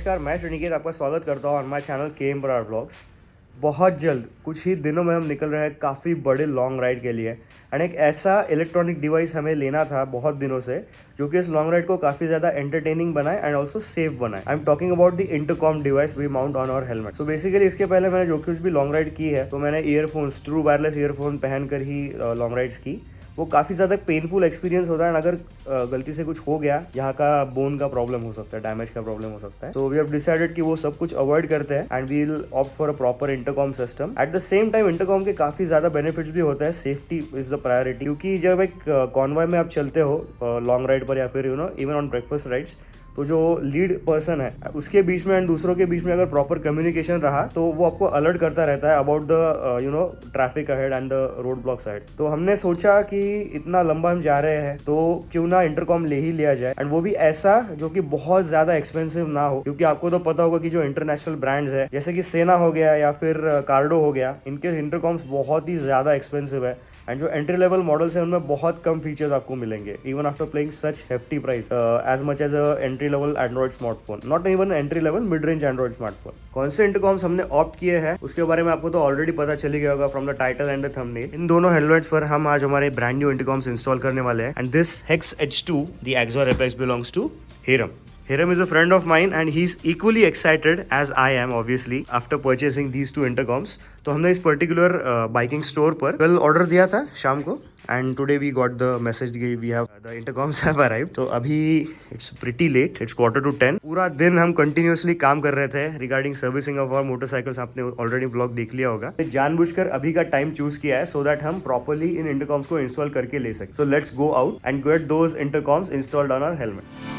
नमस्कार, मैं श्रीनिकेत आपका स्वागत करता हूँ on my channel KM Brar blogs. बहुत जल्द कुछ ही दिनों में हम निकल रहे हैं काफ़ी बड़े लॉन्ग राइड के लिए एंड एक ऐसा इलेक्ट्रॉनिक डिवाइस हमें लेना था बहुत दिनों से जो कि इस लॉन्ग राइड को काफ़ी ज़्यादा एंटरटेनिंग बनाए एंड ऑल्सो सेफ बनाए। I am talking about the intercom device we mount on our helmet. So basically इसके पहले मैंने जो कुछ भी लॉन्ग राइड की है तो मैंने ईयरफोन्स, ट्रू वायरलेस ईयरफोन पहनकर ही लॉन्ग राइड्स की। वो काफ़ी ज़्यादा पेनफुल एक्सपीरियंस होता है, अगर गलती से कुछ हो गया, यहाँ का बोन का प्रॉब्लम हो सकता है, डैमेज का प्रॉब्लम हो सकता है। सो वी हैव डिसाइडेड कि वो सब कुछ अवॉइड करते हैं and we will opt for a proper intercom system. At the same time intercom के काफ़ी ज़्यादा बेनिफिट्स भी होता है। सेफ्टी इज द प्रायोरिटी, क्योंकि जब एक कॉन्वॉय में आप चलते हो लॉन्ग राइड पर या फिर इवन ऑन ब्रेकफास्ट राइड्स, तो जो लीड पर्सन है उसके बीच में एंड दूसरों के बीच में अगर प्रॉपर कम्युनिकेशन रहा तो वो आपको अलर्ट करता रहता है about the traffic ahead and the road blocks ahead. तो हमने सोचा कि इतना लंबा हम जा रहे हैं तो क्यों ना इंटरकॉम ले ही लिया जाए, एंड वो भी ऐसा जो कि बहुत ज्यादा एक्सपेंसिव ना हो, क्योंकि आपको तो पता होगा कि जो इंटरनेशनल ब्रांड्स है जैसे कि सेना हो गया या फिर कार्डो हो गया, इनके इंटरकॉम्स बहुत ही ज्यादा एक्सपेंसिव है एंड जो एंट्री लेवल मॉडल्स है उनमें बहुत कम फीचर्स आपको मिलेंगे even after playing such hefty price as much as a entry level Android smartphone, not even entry level mid range Android smartphone. कौन से इंटरकॉम्स हमने ऑप्ट किए हैं उसके बारे में आपको तो ऑलरेडी पता चली गया होगा from the title and the thumbnail. इन दोनों हेलमेट्स पर हम आज हमारे ब्रांड न्यू इंटरकॉम्स इंस्टॉल करने वाले हैं and this hex H2 the Exor Apex belongs to Hiram. Hiram is a friend of mine and he's equally excited as I am obviously after purchasing these two intercoms. तो हमने इस particular biking store पर कल order दिया था शाम को and today we got the message we have the intercoms have arrived. तो अभी इट्स प्रिटी लेट, इट्स 9:45. पूरा दिन हम कंटिन्यूअसली काम कर रहे थे regarding servicing of our motorcycles. आपने ऑलरेडी व्लॉग देख लिया होगा. जानबूझकर अभी का टाइम चूज किया है सो दैट हम प्रॉपर्ली इन इंटरकॉम्स को इंस्टॉल करके ले सकें. So let's go out and get those intercoms installed on our helmet.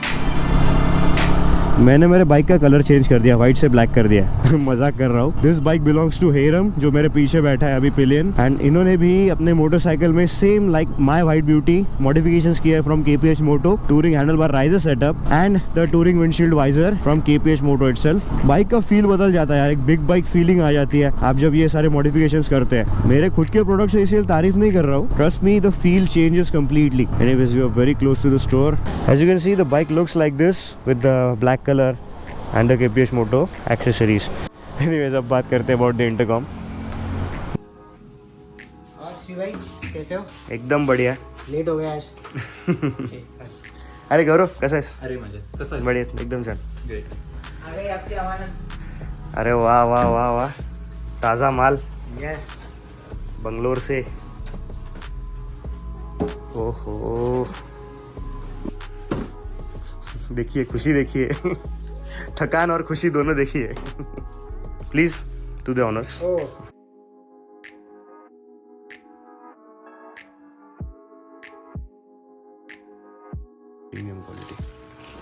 मैंने मेरे बाइक का कलर चेंज कर दिया, व्हाइट से ब्लैक कर दिया. मजाक कर रहा हूँ. This bike belongs to Hiram जो मेरे पीछे बैठा है अभी पिलियन, एंड इन्होंने भी अपने मोटरसाइकिल में same like my white beauty modifications किया है from KPH moto. Touring handle bar riser setup and the touring windshield visor from KPH moto itself. Bike का फील बदल जाता है यार, एक बिग बाइक फीलिंग आ जाती है आप जब ये सारे मॉडिफिकेशंस करते हैं. मेरे खुद के प्रोडक्ट से इसलिए तारीफ नहीं कर रहा हूँ, trust me the feel changes completely. Anyways we are very close to the store. As you can see the bike looks like this with the black colour and the KPH Moto accessories. Anyways, अब बात करते हैं about the intercom. और शिव भाई कैसे हो? एकदम बढ़िया. लेट हो गया आज. अरे गौरव कसा आहेस? अरे मजेत. कसं आहे? बढ़िया, एकदम छान. ग्रेट. अरे आपकी अमानत. अरे वाह वाह वाह वाह, ताज़ा माल यस. बंगलोर से. ओहो, देखिए खुशी, देखिए थकान और खुशी दोनों देखिए. Please to the owners. Premium quality.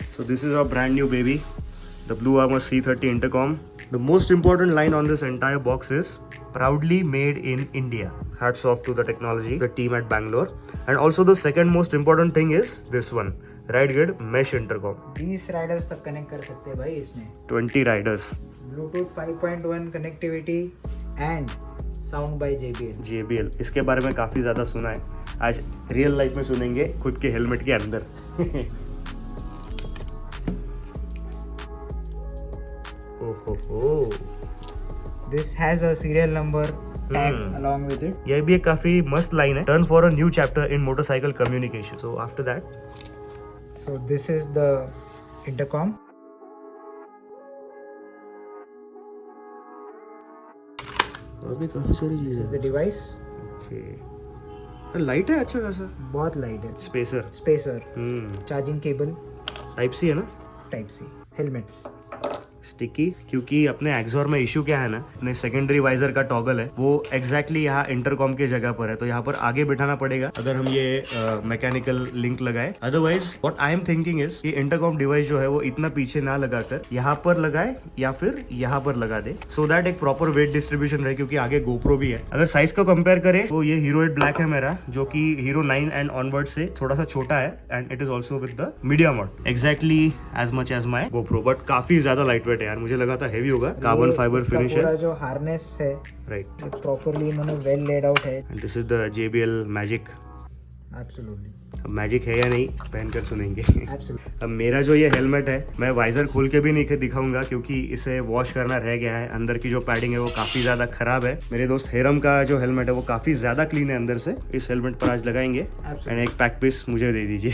So this is our brand new baby, the Blue Armor C30 intercom. The most important line on this entire box is proudly made in India. Hats off to the technology, the team at Bangalore. And also the second most important thing is this one, RideGuard mesh intercom. 20 Riders तक connect कर सकते हैं भाई इसमें. 20 riders. Bluetooth 5.1 connectivity and sound bye JBL. इसके बारे में काफी ज्यादा सुना है, आज रियल लाइफ में सुनेंगे खुद के हेलमेट के अंदर. This has a serial number tag along with it. यह भी एक काफी मस्त लाइन है. Turn for a new chapter in motorcycle communication. So after that, So this is the intercom. और भी काफी सारी This चीजें is the device. Okay. Light है अच्छा खासा. बहुत लाइट है. Spacer. Charging cable type C है ना. टाइप सी. हेलमेट्स स्टिकी, क्योंकि अपने एक्सॉर में इशू क्या है ना, अपने सेकेंडरी वाइजर का टॉगल है वो एग्जैक्टली यहाँ इंटरकॉम के जगह पर है, तो यहाँ पर आगे बिठाना पड़ेगा अगर हम ये मैकेनिकल लिंक लगाए. Otherwise what I am thinking is ये इंटरकॉम डिवाइस जो है वो इतना पीछे ना लगाकर यहाँ पर लगाए या फिर यहाँ पर लगा दे, सो दैट एक प्रॉपर वेट डिस्ट्रीब्यूशन रहे, क्योंकि आगे गोप्रो भी है. अगर साइज को कंपेयर करें तो ये हीरो 8 ब्लैक है मेरा, जो कि हीरो 9 एंड ऑनवर्ड से थोड़ा सा छोटा है, and it is also with the media mod exactly as much as my GoPro, but काफी ज्यादा लाइट वेट है यार. मुझे लगा था हेवी होगा. कार्बन फाइबर फिनिश है. पूरा जो हार्नेस है राइट, प्रॉपर्ली इन्होंने वेल लेड आउट है. This is the JBL magic. Absolutely. अब मैजिक है या नहीं पहनकर सुनेंगे। Absolutely. अब मेरा जो ये हेलमेट है मैं वाइजर खोल के भी नहीं दिखाऊंगा क्योंकि इसे वॉश करना रह गया है। अंदर की जो पैडिंग है वो काफ़ी ज़्यादा खराब है। मेरे दोस्त हेरम का जो हेलमेट है वो काफ़ी ज़्यादा क्लीन है अंदर से। इस हेलमेट पर आज लगाएंगे एंड एक पैक पीस मुझे दे दीजिए।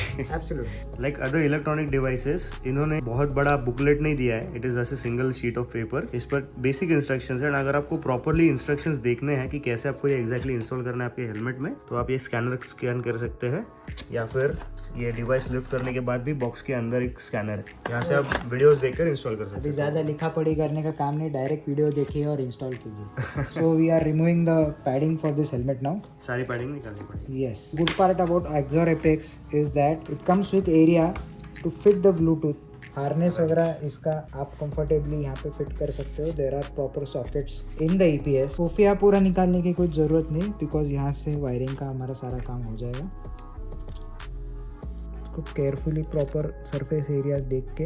लाइक अदर इलेक्ट्रॉनिक डिवाइसेस इन्होंने बहुत बड़ा बुकलेट नहीं दिया है। It is just a single sheet of paper. इस पर बेसिक इंस्ट्रक्शंस है एंड अगर आपको प्रॉपरली इंस्ट्रक्शंस देखने हैं कि कैसे आपको ये एग्जैक्टली इंस्टॉल करना है आपके हेलमेट में, तो आप ये स्कैन कर सकते हैं या फिर ये डिवाइस लिफ्ट करने के बाद भी बॉक्स के अंदर एक स्कैनर है, यहाँ से आप वीडियोस देखकर इंस्टॉल कर सकते हैं। अभी ज़्यादा लिखा पढ़ी करने का काम नहीं, डायरेक्ट वीडियो देखिए और इंस्टॉल कीजिए। So we are removing the padding for this helmet now. सारी पैडिंग निकालनी पड़ेगी। Yes, good part about Exor Apex is that it comes with area to fit the Bluetooth harness वगैरह। इसका आप comfortably यहाँ पे फिट कर सकते हो। There are proper sockets in the EPS। सोफिया पूरा निकालने की कोई ज़रूरत नहीं बिकॉज यहाँ से वायरिंग का हमारा सारा काम हो जाएगा। इसको केयरफुली प्रॉपर सरफेस एरिया देख के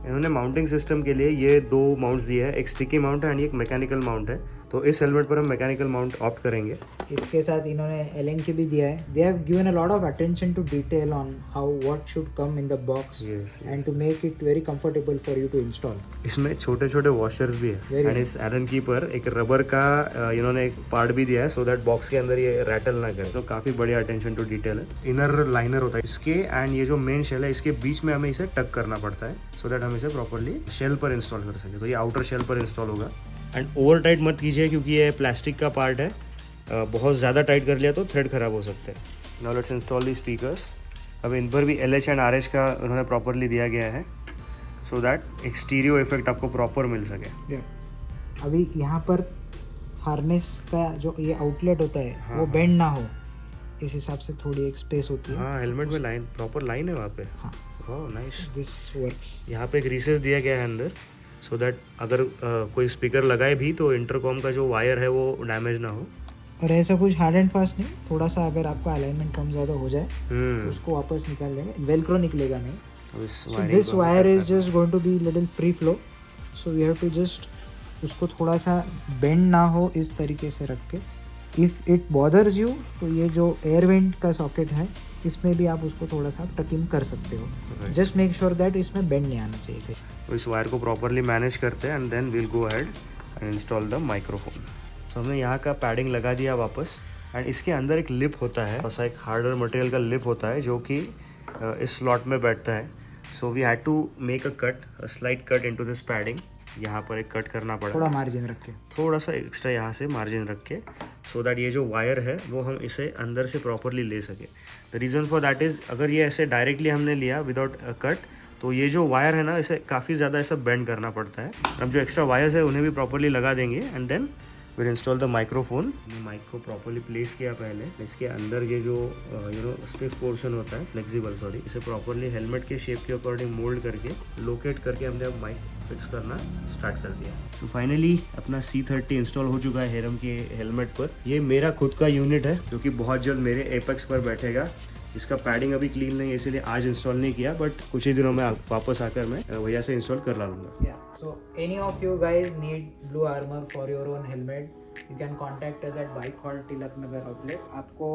इन्होंने माउंटिंग सिस्टम के लिए ये दो माउंट्स दिए हैं, एक स्टिकी माउंट है एंड एक मैकेनिकल माउंट है। तो इस हेलमेट पर हम मैकेनिकल माउंट ऑप्ट करेंगे। इसके साथ इन्होंने एलन की भी दिया है। They have given a lot of attention to detail on how what should come in the box and to make it very comfortable for you to install. इसमें छोटे छोटे वॉशर्स भी है एंड इस एलन की पर एक रबर का इन्होंने एक पार्ट भी दिया है सो दैट बॉक्स के अंदर ये रैटल ना करे। तो काफी बढ़िया अटेंशन टू डिटेल है। इनर लाइनर होता है इसके एंड ये जो मेन शेल है इसके बीच में हमें इसे टक करना पड़ता है सो दैट हम इसे प्रॉपरली शेल पर इंस्टॉल कर सके। तो ये आउटर शेल पर इंस्टॉल होगा एंड ओवर टाइट मत कीजिए क्योंकि ये प्लास्टिक का पार्ट है। बहुत ज़्यादा टाइट कर लिया तो थ्रेड खराब हो सकते हैं। Now let's install the speakers. अब इन पर भी LH एंड RH का उन्होंने प्रॉपरली दिया गया है सो दैट एक स्टीरियो इफेक्ट आपको प्रॉपर मिल सके। अभी यहाँ पर हार्नेस का जो ये आउटलेट होता है वो बेंड ना हो, इस हिसाब से थोड़ी एक स्पेस होती है। हाँ, हेलमेट में लाइन प्रॉपर लाइन है वहाँ पे। हाँ, ओह नाइस, दिस वर्क्स। यहाँ पे एक रिसेस दिया गया है अंदर सो दैट अगर कोई स्पीकर लगाए भी तो इंटरकॉम का जो वायर है वो डैमेज ना हो। और ऐसा कुछ हार्ड एंड फास्ट नहीं, थोड़ा सा अगर आपका अलाइनमेंट कम ज़्यादा हो जाए तो उसको वापस निकाल लेंगे। वेलक्रो निकलेगा नहीं। So this wire is just going to be little free flow, so we have to just उसको थोड़ा सा बेंड ना हो इस तरीके से रख के। इफ़ इट बॉदर्स यू तो ये जो एयर वेंट का सॉकेट है इसमें भी आप उसको थोड़ा सा टक इन कर सकते हो। जस्ट मेक श्योर दैट इसमें बेंड नहीं आना चाहिए। तो इस वायर को प्रॉपरली मैनेज करते हैं and then we'll go ahead and install the microphone. So हमने यहाँ का पैडिंग लगा दिया वापस एंड इसके अंदर एक लिप होता है, ऐसा एक हार्डर मटेरियल का लिप होता है जो कि इस स्लॉट में बैठता है। So we had to make a cut, a slight cut into this padding. यहाँ पर एक कट करना पड़ा, थोड़ा मार्जिन रख के, थोड़ा सा एक्स्ट्रा यहाँ से मार्जिन रख के सो दैट ये जो वायर है वो हम इसे अंदर से प्रॉपरली ले सके। The reason for that is अगर ये ऐसे डायरेक्टली हमने लिया विदाउट कट तो ये जो वायर है ना इसे काफ़ी ज़्यादा ऐसा बेंड करना पड़ता है। अब जो एक्स्ट्रा वायर्स है उन्हें भी प्रॉपरली लगा देंगे and then will install the microphone. Mic को प्रॉपरली प्लेस किया पहले, इसके अंदर ये जो स्टिफ पोर्शन होता है, फ्लेक्सिबल सॉरी, इसे प्रॉपरली हेलमेट के शेप के अकॉर्डिंग मोल्ड करके लोकेट करके हमने अब माइक फिक्स करना स्टार्ट कर दिया। सो फाइनली अपना C30 इंस्टॉल हो चुका है हेरम के हेलमेट पर। ये मेरा खुद का यूनिट है जो कि बहुत जल्द मेरे एपेक्स पर बैठेगा। इसका पैडिंग अभी क्लीन नहीं है इसीलिए आज इंस्टॉल नहीं किया, बट कुछ ही दिनों में वापस आकर मैं भैया से इंस्टॉल कर लूँगा। So any of you guys need blue armor for your own helmet, you can contact us at Bike Hall Tilak Nagar outlet. आपको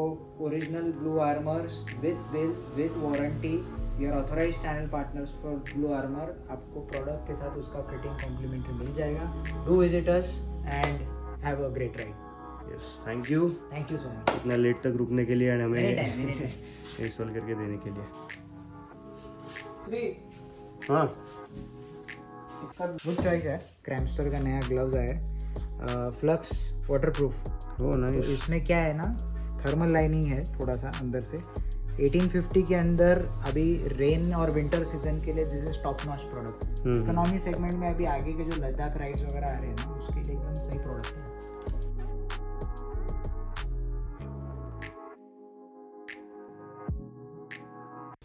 original blue armors with bill with warranty, we are authorized channel partners for blue armor. आपको product के साथ उसका fitting complementary मिल जाएगा। Do visit us and have a great ride. Yes, thank you so much. इतना late तक रुकने के लिए एंड हमें Anytime. इंस्टॉल करके देने के लिए। श्री, हाँ, इसका गुड चॉइस है। क्रैमस्टर का नया ग्लव्स आया है, फ्लक्स वाटरप्रूफ। Oh nice. तो इसमें क्या है ना, थर्मल लाइनिंग है थोड़ा सा अंदर से। 1850 के अंदर अभी रेन और विंटर सीजन के लिए this is top notch product. Economy segment में अभी आगे के जो लद्दाख राइड्स वगैरह आ रहे हैं ना उसके लिए एकदम सही प्रोडक्ट है।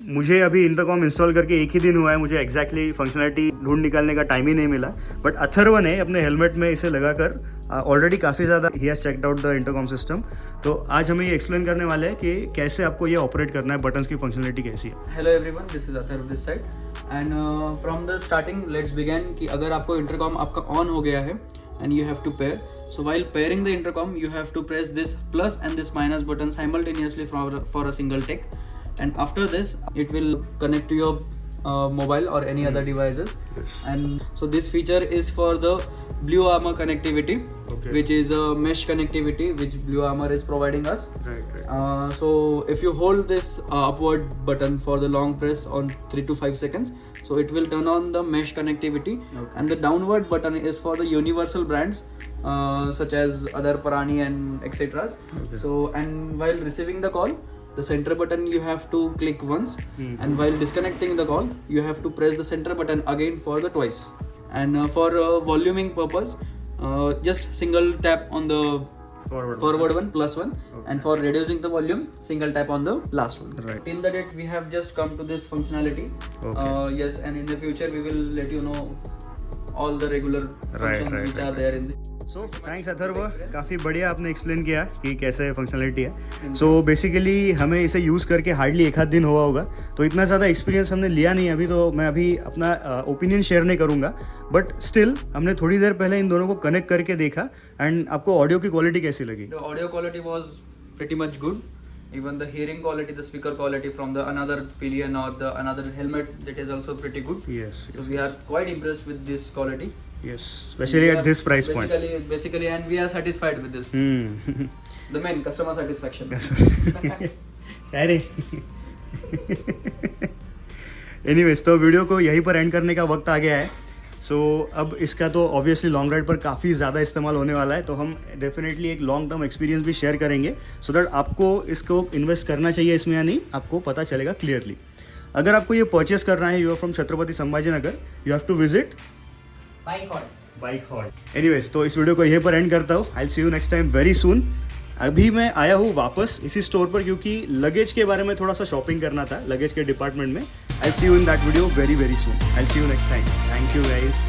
मुझे अभी इंटरकॉम इंस्टॉल करके एक ही दिन हुआ है, मुझे एग्जैक्टली फंक्शनलिटी ढूंढ निकालने का टाइम ही नहीं मिला, बट अथर्व ने अपने हेलमेट में इसे लगाकर ऑलरेडी काफ़ी ज़्यादा he has checked out the intercom system. तो आज हमें ये एक्सप्लेन करने वाले हैं कि कैसे आपको ये ऑपरेट करना है, बटन्स की फंक्शनलिटी कैसी है। Hello everyone, this is Atharva this side and from the starting let's begin कि अगर आपको इंटरकॉम आपका ऑन हो गया है and you have to pair, So while pairing the intercom, you have to press this plus and this minus button simultaneously for a single tick, and after this it will connect to your mobile or any other devices. And so this feature is for the Blue Armor connectivity, which is a mesh connectivity which Blue Armor is providing us. So if you hold this upward button for the long press on 3 to 5 seconds, so it will turn on the mesh connectivity. And the downward button is for the universal brands such as other Parani and etc. So, and while receiving the call, the center button you have to click once, and while disconnecting the call you have to press the center button again for the twice. And for voluming purpose, just single tap on the forward one plus one, and for reducing the volume, single tap on the last one. Right. Till the date we have just come to this functionality. Yes, and in the future we will let you know all the regular functions which are there in the. So thanks Atharva, काफ़ी बढ़िया आपने explain किया कि कैसे functionality है. So basically हमें इसे use करके हार्डली एक आध दिन हुआ होगा, तो इतना ज़्यादा एक्सपीरियंस हमने लिया नहीं अभी, तो मैं अभी अपना ओपिनियन शेयर नहीं करूँगा. बट स्टिल हमने थोड़ी देर पहले इन दोनों को कनेक्ट करके देखा. एंड आपको ऑडियो की क्वालिटी कैसी लगी? The audio quality was pretty much good. Even the hearing quality, the speaker quality from the another pillion or the another helmet, that is also pretty good. Yes. So we are quite impressed with this quality. Yes, especially at this price point. Basically, and we are satisfied with this. The main customer satisfaction. अरे anyways, तो video को यहीं पर and करने का वक्त आ गया है. सो अब इसका तो ऑब्वियसली लॉन्ग राइड पर काफ़ी ज़्यादा इस्तेमाल होने वाला है, तो हम डेफिनेटली एक लॉन्ग टर्म एक्सपीरियंस भी शेयर करेंगे, सो दैट आपको इसको इन्वेस्ट करना चाहिए इसमें या नहीं, आपको पता चलेगा क्लियरली. अगर आपको ये परचेस करना है, you are from Chhatrapati Sambhaji Nagar, you have to visit bike hall. Anyways, तो इस वीडियो को यहीं पर एंड करता हूँ. I will see you next time very soon. अभी मैं आया हूँ वापस इसी स्टोर पर, क्योंकि लगेज के बारे में थोड़ा सा शॉपिंग करना था, लगेज के डिपार्टमेंट में. आई will see you in that video very very soon. I will see you next time. Thank you guys.